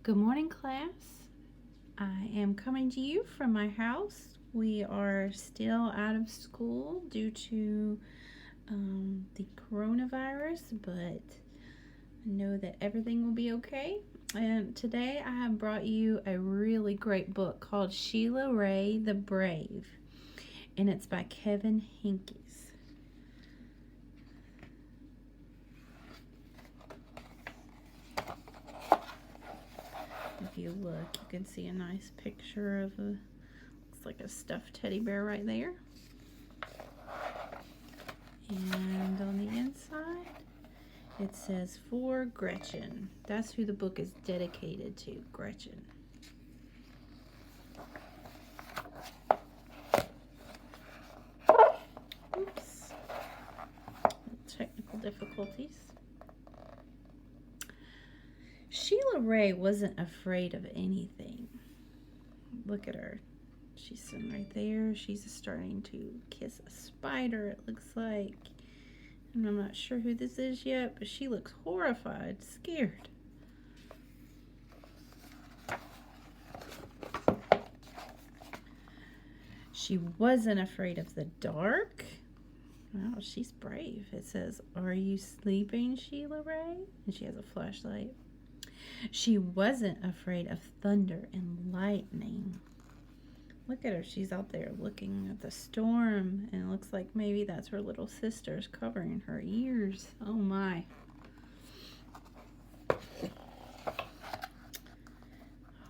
Good morning, class. I am coming to you from my house. We are still out of school due to the coronavirus, but I know that everything will be okay. And today I have brought you a really great book called Sheila Rae The Brave, and it's by Kevin Henkes. If you look, you can see a nice picture of looks like a stuffed teddy bear right there. And on the inside, it says for Gretchen. That's who the book is dedicated to, Gretchen. Oops. Technical difficulties. Sheila Rae wasn't afraid of anything. Look at her. She's sitting right there. She's starting to kiss a spider, it looks like. And I'm not sure who this is yet, but she looks horrified, scared. She wasn't afraid of the dark. Wow, she's brave. It says, "Are you sleeping, Sheila Rae?" And she has a flashlight. She wasn't afraid of thunder and lightning. Look at her. She's out there looking at the storm, and it looks like maybe that's her little sister's covering her ears. Oh my. All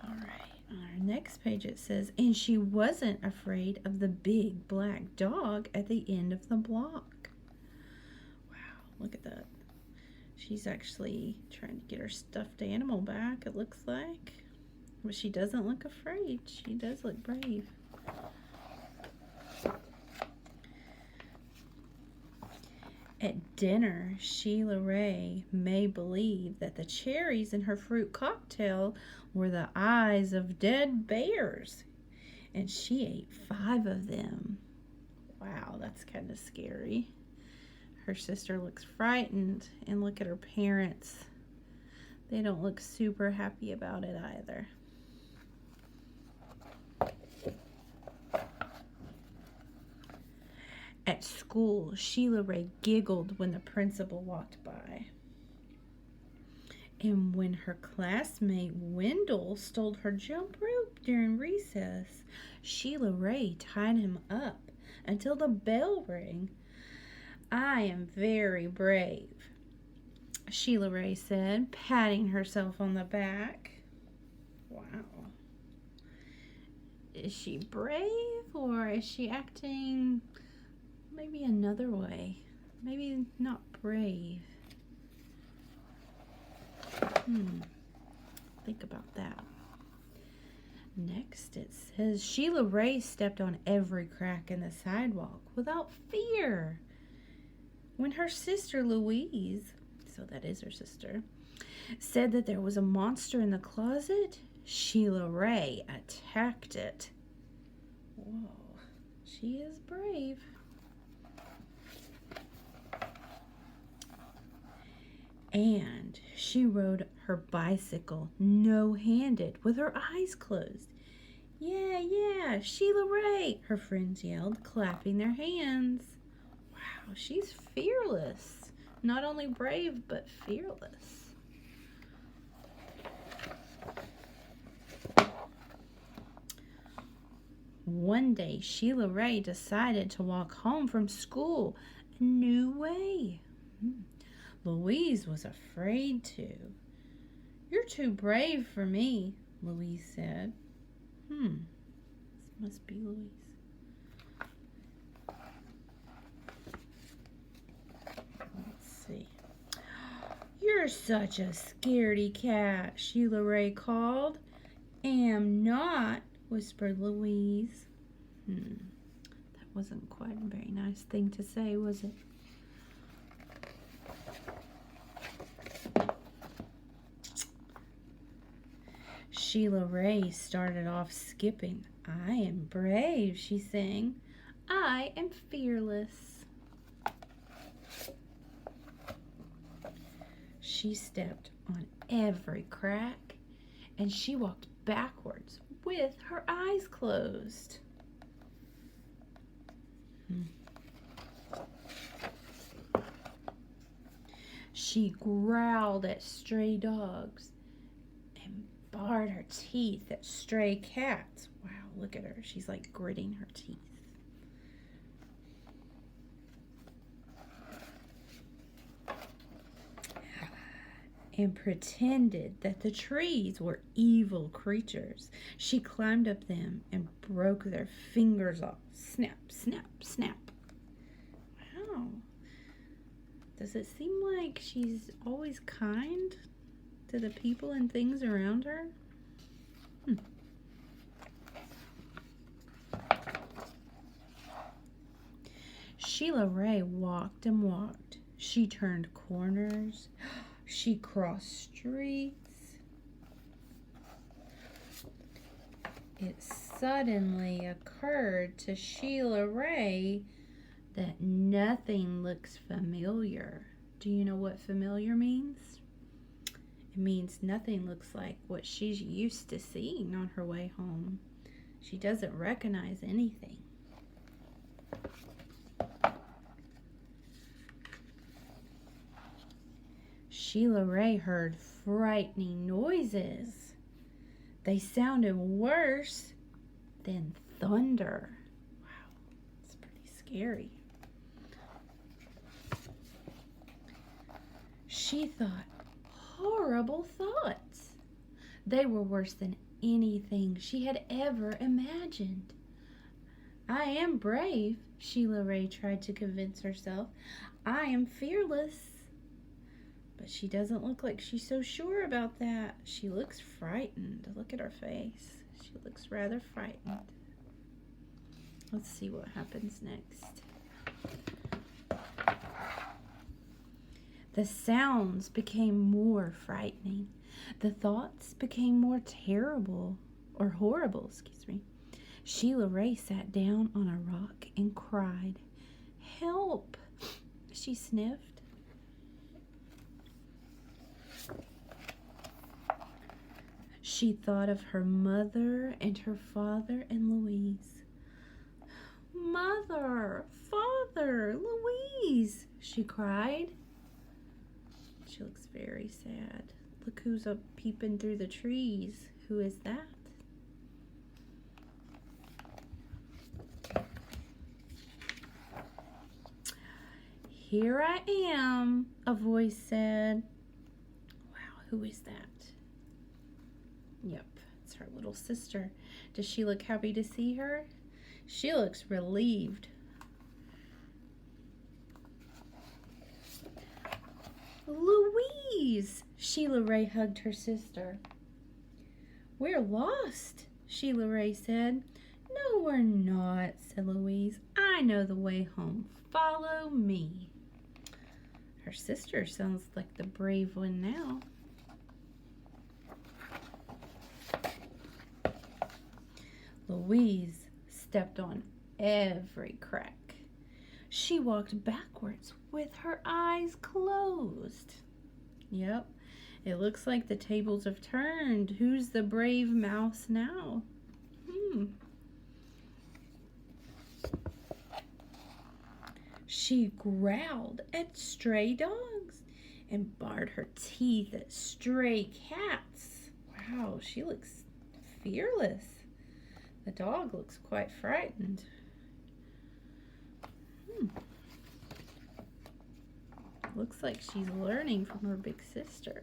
right, on our next page it says, and she wasn't afraid of the big black dog at the end of the block. Wow, look at that. She's actually trying to get her stuffed animal back, it looks like. But she doesn't look afraid. She does look brave. At dinner, Sheila Rae may believe that the cherries in her fruit cocktail were the eyes of dead bears, and she ate 5 of them. Wow, that's kind of scary. Her sister looks frightened, and look at her parents. They don't look super happy about it either. At school, Sheila Rae giggled when the principal walked by. And when her classmate Wendell stole her jump rope during recess, Sheila Rae tied him up until the bell rang. "I am very brave," Sheila Rae said, patting herself on the back. Wow. Is she brave, or is she acting maybe another way? Maybe not brave. Think about that. Next it says, Sheila Rae stepped on every crack in the sidewalk without fear. When her sister Louise, so that is her sister, said that there was a monster in the closet, Sheila Rae attacked it. Whoa, she is brave. And she rode her bicycle no-handed with her eyes closed. Yeah, Sheila Rae, her friends yelled, clapping their hands. Wow, she's fearless. Not only brave, but fearless. One day, Sheila Rae decided to walk home from school a new way. Louise was afraid to. "You're too brave for me," Louise said. This must be Louise. Let's see. "You're such a scaredy cat," Sheila Rae called. "Am not," whispered Louise. That wasn't quite a very nice thing to say, was it? Sheila Rae started off skipping. "I am brave," she sang. "I am fearless." She stepped on every crack and she walked backwards with her eyes closed. She growled at stray dogs and bared her teeth at stray cats. Wow, look at her. She's like gritting her teeth. And pretended that the trees were evil creatures. She climbed up them and broke their fingers off. Snap, snap, snap. Wow. Does it seem like she's always kind to the people and things around her? Sheila Rae walked and walked. She turned corners. She crossed streets. It suddenly occurred to Sheila Rae that nothing looks familiar. Do you know what familiar means? It means nothing looks like what she's used to seeing on her way home. She doesn't recognize anything. Sheila Rae heard frightening noises. They sounded worse than thunder. Wow, it's pretty scary. She thought horrible thoughts. They were worse than anything she had ever imagined. I am brave, Sheila Rae tried to convince herself. I am fearless. But she doesn't look like she's so sure about that. She looks frightened. Look at her face. She looks rather frightened. Let's see what happens next. The sounds became more frightening. The thoughts became more terrible, or horrible, excuse me. Sheila Rae sat down on a rock and cried. Help! She sniffed. She thought of her mother and her father and Louise. Mother, father, Louise, she cried. She looks very sad. Look who's up peeping through the trees. Who is that? Here I am, a voice said. Wow, who is that? Yep, it's her little sister. Does she look happy to see her? She looks relieved. Louise! Sheila Rae hugged her sister. We're lost, Sheila Rae said. No, we're not, said Louise. I know the way home. Follow me. Her sister sounds like the brave one now. Louise stepped on every crack. She walked backwards with her eyes closed. Yep, it looks like the tables have turned. Who's the brave mouse now? She growled at stray dogs and bared her teeth at stray cats. Wow, she looks fearless. The dog looks quite frightened. Looks like she's learning from her big sister.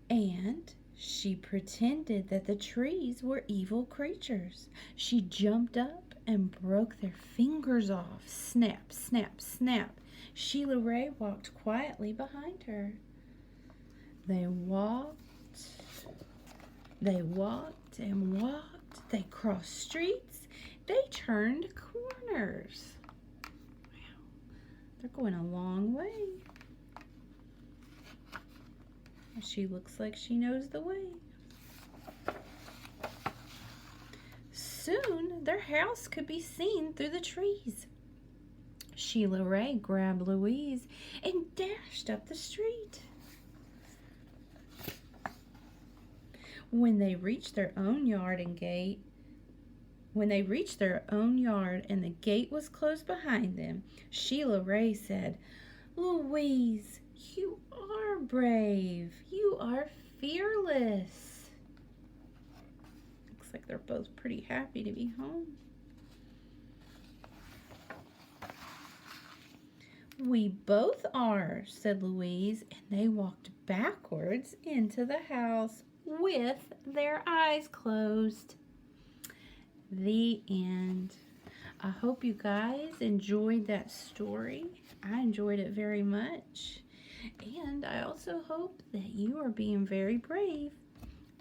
And she pretended that the trees were evil creatures. She jumped up and broke their fingers off. Snap, snap, snap. Sheila Rae walked quietly behind her. They walked and walked. They crossed streets. They turned corners. Wow, they're going a long way. She looks like she knows the way. Soon, their house could be seen through the trees. Sheila Rae grabbed Louise and dashed up the street. When they reached their own yard and the gate was closed behind them, Sheila Rae said, "Louise, you are brave. You are fearless." Looks like they're both pretty happy to be home. "We both are," said Louise, and they walked backwards into the house with their eyes closed. The end. I hope you guys enjoyed that story. I enjoyed it very much. And I also hope that you are being very brave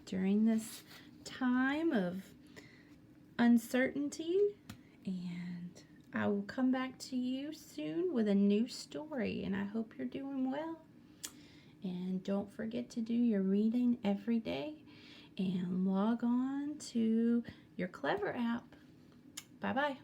during this time of uncertainty. And I will come back to you soon with a new story. And I hope you're doing well. And don't forget to do your reading every day. And log on to your Clever app. Bye-bye.